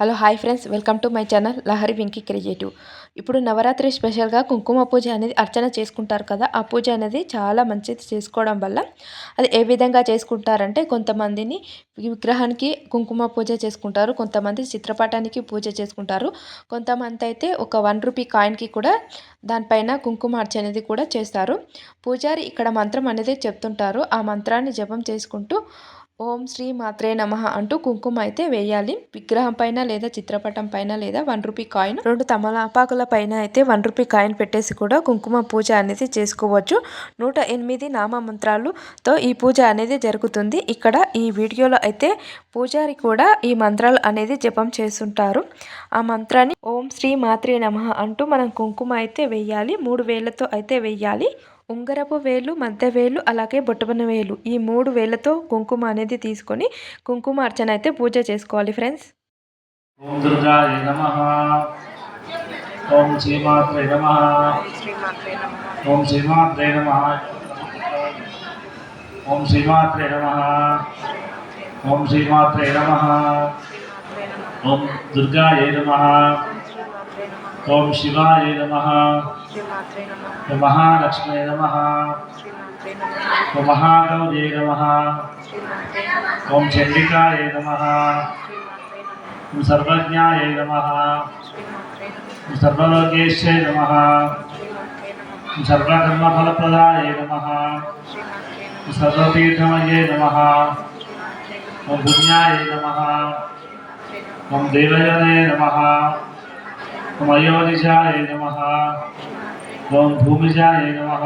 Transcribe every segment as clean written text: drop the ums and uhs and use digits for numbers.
Hello hi friends, welcome to my channel Lahari Venky creative. ఇప్పుడు నవరాత్రి స్పెషల్గా కుంకుమ పూజ అనేది అర్చన చేసుకుంటారు కదా. ఆ పూజ అనేది చాలా మంచిది చేసుకోవడం వల్ల. అది ఏ విధంగా చేసుకుంటారంటే, కొంతమందిని విగ్రహానికి కుంకుమ పూజ చేసుకుంటారు, కొంతమంది చిత్రపటానికి పూజ చేసుకుంటారు, కొంతమంది అయితే ఒక 1 రూపీ కాయిన్కి కూడా దానిపైన కుంకుమ అర్చన అనేది కూడా చేస్తారు. పూజారి ఇక్కడ మంత్రం అనేది చెప్తుంటారు. ఆ మంత్రాన్ని జపం చేసుకుంటూ ఓం శ్రీ మాత్రే నమః అంటూ కుంకుమ అయితే వేయాలి. విగ్రహం పైన లేదా చిత్రపటం పైన లేదా 1 రూపీ కాయిన్, 2 తమలపాకుల పైన అయితే 1 రూపీ కాయిన్ పెట్టేసి కూడా కుంకుమ పూజ అనేది చేసుకోవచ్చు. 108 నామ మంత్రాలతో ఈ పూజ అనేది జరుగుతుంది. ఇక్కడ ఈ వీడియోలో అయితే పూజారి కూడా ఈ మంత్రాలు అనేది జపం చేస్తుంటారు. ఆ మంత్రాన్ని ఓం శ్రీ మాత్రే నమః అంటూ మనం కుంకుమ అయితే వేయాలి. 3 వేళ్లతో అయితే వేయాలి. ఉంగరపు వేలు, మధ్య వేలు, అలాగే బొటన వేలు, ఈ 3 వేలతో కుంకుమ అనేది తీసుకొని కుంకుమ అర్చన అయితే పూజ చేసుకోవాలి ఫ్రెండ్స్. ఓం దుర్గాయ నమః. ఓం శ్రీమాత్రే నమః. ఓం శ్రీమాత్రే నమః. ఓం శ్రీమాత్రే నమః. ఓం శ్రీమాత్రే నమః. ఓం దుర్గాయ నమః. ఓం శివాయ నమః. ఓం మహాలక్ష్మీ నమః. ఓం మహాగౌరీ నమః. ఓం చండికాయ నమః. ఓం సర్వజ్ఞాయ నమః. ఓం సర్వలోకేశ్వరాయ నమః. ఓం సర్వకర్మఫలప్రదాయ నమః. ఓం సర్వతీర్థమయే నమః. ఓం పుణ్యాయ నమః. ఓం దేవయాయ నమః. ఓం అయోనిజాయ నమః. ఓం భూమిజాయ నమః.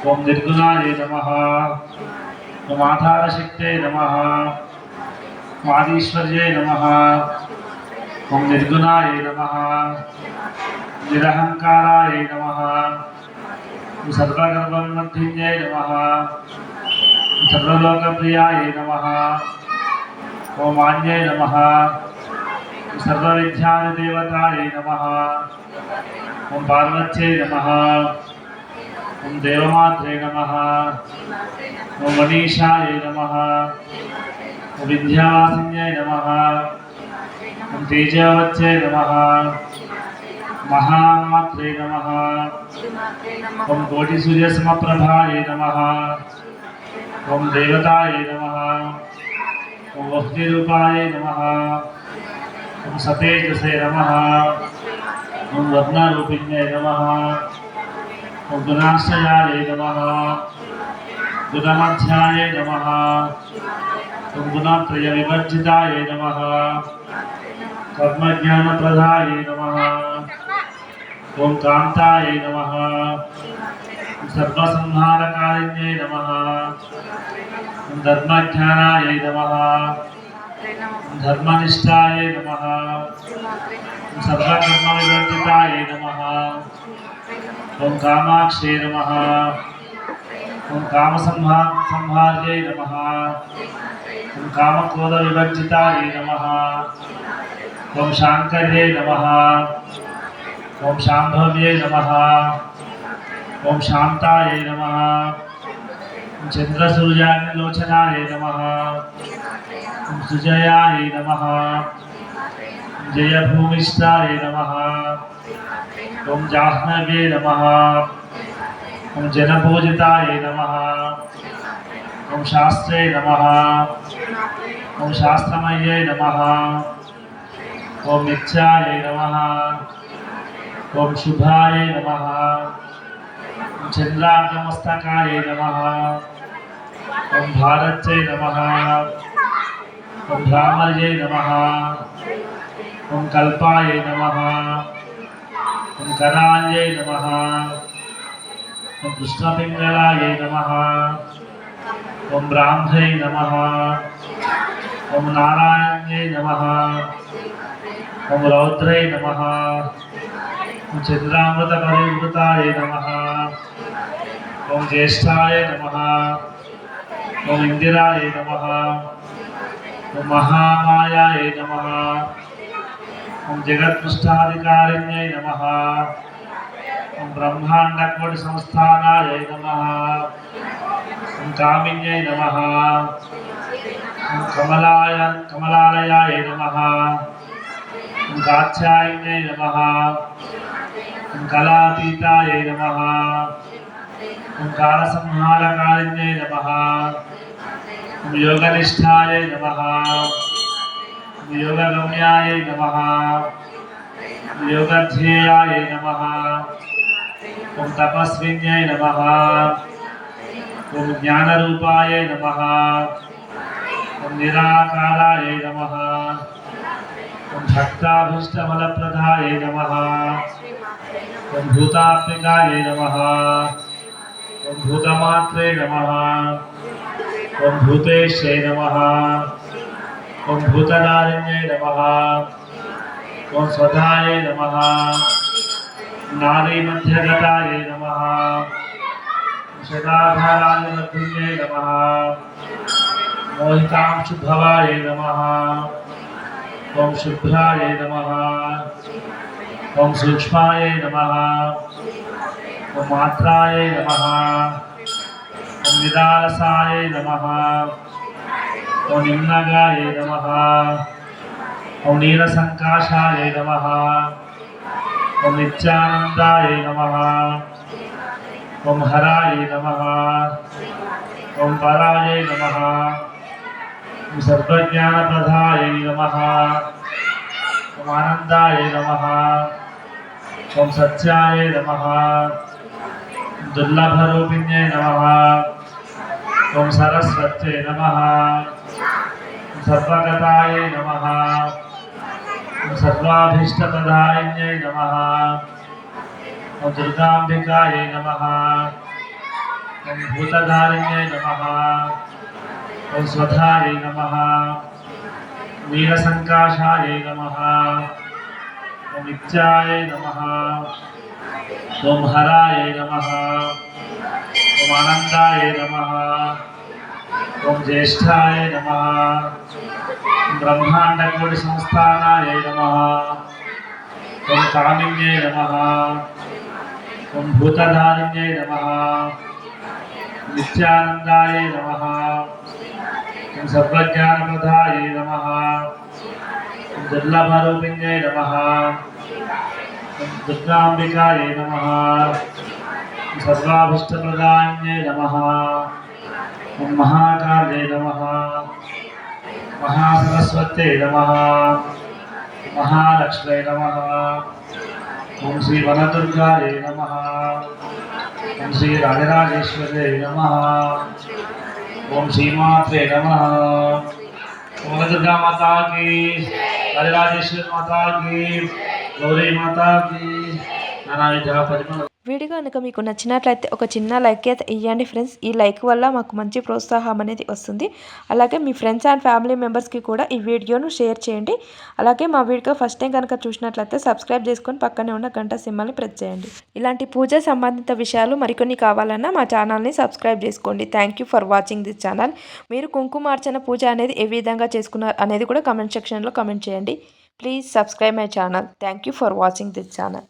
ఓం నిర్గుణాయ నమః. ఓం ఆధారశక్తే నమః. ఓం ఆదిశ్వర్యే నమః. ఓం నిర్గుణాయ నమః. నిరహంకారాయ నమః. ఓం సర్వగర్భోన్మధ్యే నమః. ఓం సర్వలోకప్రియాయ నమః. ఓం ఆన్యే నమః. ఓం సర్వవిద్యాదేవతాయ నమః. ఓం పార్వత్యై నమః. ఓం దేవమాత్రే నమః. ఓం మనీషాయ నమః. ఓం విద్యావాసిన్యై నమః. ఓం తేజవత్యై నమః. మహామాత్రే నమః. ఓం కోటి సూర్య సమప్రభాయ నమః. ఓం దేవతాయ నమః. ఓం వహ్నిరూపాయ నమః. ఓం సతేజసే నమః. ఓం వర్ణరూపిణ్యై నమః. ఓం గుణాశ్రయాయ నమః. గుణమధ్యాయ నమః. ఓం గుణత్రయ వివర్జితాయ నమః. కర్మజ్ఞానప్రదాయ నమః. ఓం కాంతాయ నమః. ఓం సర్వసంహారకారిణ్యై నమః. ఓం ధర్మజ్ఞానాయ నమః. ఓం ధర్మనిష్టాయ నమః. ఓం సర్వకర్మవివర్జితాయ నమః. ఓం కామాక్షే నమః. ఓం కామసంహార్యై నమః. ఓం కామక్రోధ వివర్జితాయ నమః. ఓం శాంకర్యై నమః. ఓం శాంభవ్యై నమః. ఓం శాంతాయ నమః. ఓం చంద్రసూర్యాగ్నిలోచనాయ నమః. ఓం సుజయాయ నమః. ఓం జయభూమిష్ఠాయ నమః. ఓం జాహ్నవ్యై నమః. ఓం జనపూజితాయ నమః. ఓం శాస్త్రే నమః. ఓం శాస్త్రమయ్యై నమః. ఓం నిత్యాయ నమః. ఓం శుభాయ నమః. ఓం చంద్రార్ధమస్తకాయ నమః. ఓం భారత్యై నమః. ఓం భ్రామర్యై నమః. ఓం కల్పాయ నమః. ఓం కరాళ్యై నమః. ఓం కృష్ణపింగళాయ నమః. ఓం బ్రాహ్మై నమః. ఓం నారాయణ్యై నమః. ఓం రౌద్రై నమః. ఓం చంద్రామృత పరివృతాయ నమః. ఓం జ్యేష్ఠాయ నమః. ఓం ఇందిరాయ నమః. ఓం మహామాయాయ నమః. ఓం జగత్పృష్ఠాధికారిణ్యై నమః. ఓం బ్రహ్మాండకోటి సంస్థానాయ నమః. ఓం కామిన్యై నమః. ఓం కమలాలయాయ నమః. ఓం కాత్యాయనే నమః. ఓం కళాతీతాయ నమః. ఓం కాలసంహారకారిణ్యై నమః. ఓం యోగనిష్టాయ నమః. ఓం యోగగమ్యాయ నమః. ఓం యోగధ్యేయాయ నమః. ఓం తపస్విన్యై నమః. ఓం జ్ఞానరూపాయ నమః. ఓం నిరాకారాయ నమః. ఓం భక్తాభీష్టఫలప్రదాయ నమః. ఓం భూతాత్మికాయ నమః. ఓం భూతమాత్రే నమః. ఓం భూతేశ్వై నమః. ఓం భూతనారిణ్యై నమః. ఓం స్వధాయ నమః. నారీమధ్యగతాయ నమః. శతాధారాయ నమః. మోహితాంశుభవాయ నమః. ఓం శుభ్రాయ నమః. ఓం సూక్ష్మాయ నమః. ఓం మాత్రాయ నమః. ఓం నిదారసాయ నమః. ఓం నిమ్నగాయ నమః. ఓం నీలసంకాశాయ నమః. ఓం నిత్యానందాయ నమః. ఓం హరాయ నమః. ఓం పరాయ నమః. ఓం సర్వజ్ఞానప్రదాయ నమః. ఓం ఆనందాయ నమః. ఓం సత్యాయ నమః. దుర్లభరూపిణ్యై నమః. ఓం సరస్వత్యై నమః. ఓం సర్వగతాయ నమః. ఓం సర్వాభీష్టప్రదాయిన్యై నమః. ఓం దుర్గాంబికాయ నమః. ఓం భూతధారిణ్యై నమః. ఓం స్వధాయ నమః. నీలసంకాశాయ నమః. ఓం నిత్యాయ నమః. ఓం హరాయ నమః. ఓం ఆనందాయ నమః. ఓం జ్యేష్ఠాయ నమః. ఓం బ్రహ్మాండకోటి సంస్థానాయ నమః. ఓం కామిన్యై నమః. ఓం భూతధారిణ్యై నమః. నిత్యానందాయ నమః. ఓం సర్వజ్ఞానప్రదాయ నమః. ఓం దుర్లభరూపిణ్యై నమః. ఓం దుర్గాంబికాయ నమః. ఓం సర్వాభీష్టప్రదాయిన్యై నమః. ఓం మహాకాళే నమః. మహాసరస్వత్యై నమః. మహాలక్ష్మై నమః. ఓం శ్రీ వనదుర్గాయ నమః. ఓం శ్రీ రాజరాజేశ్వర్యై నమః. ఓం శ్రీమాత్రే నమః. ఓం వనదుర్గా మాతా కీ, రాజరాజేశ్వరి మాతా కీ, గౌరీ మాతా కీ. నానావిధ పరిమళ. వీడియో కనుక మీకు నచ్చినట్లయితే ఒక చిన్న లైక్ అయితే ఇవ్వండి ఫ్రెండ్స్. ఈ లైక్ వల్ల మాకు మంచి ప్రోత్సాహం అనేది వస్తుంది. అలాగే మీ ఫ్రెండ్స్ అండ్ ఫ్యామిలీ మెంబర్స్కి కూడా ఈ వీడియోను షేర్ చేయండి. అలాగే మా వీడియో ఫస్ట్ టైం కనుక చూసినట్లయితే సబ్స్క్రైబ్ చేసుకొని పక్కనే ఉన్న గంట సింబల్ని ప్రెస్ చేయండి. ఇలాంటి పూజ సంబంధిత విషయాలు మరికొన్ని కావాలన్నా మా ఛానల్ని సబ్స్క్రైబ్ చేసుకోండి. Thank you for watching this channel. మీరు కుంకుమార్చన పూజ అనేది ఏ విధంగా చేసుకున్నారు అనేది కూడా కమెంట్ సెక్షన్లో కమెంట్ చేయండి. Please subscribe my channel. Thank you for watching this channel.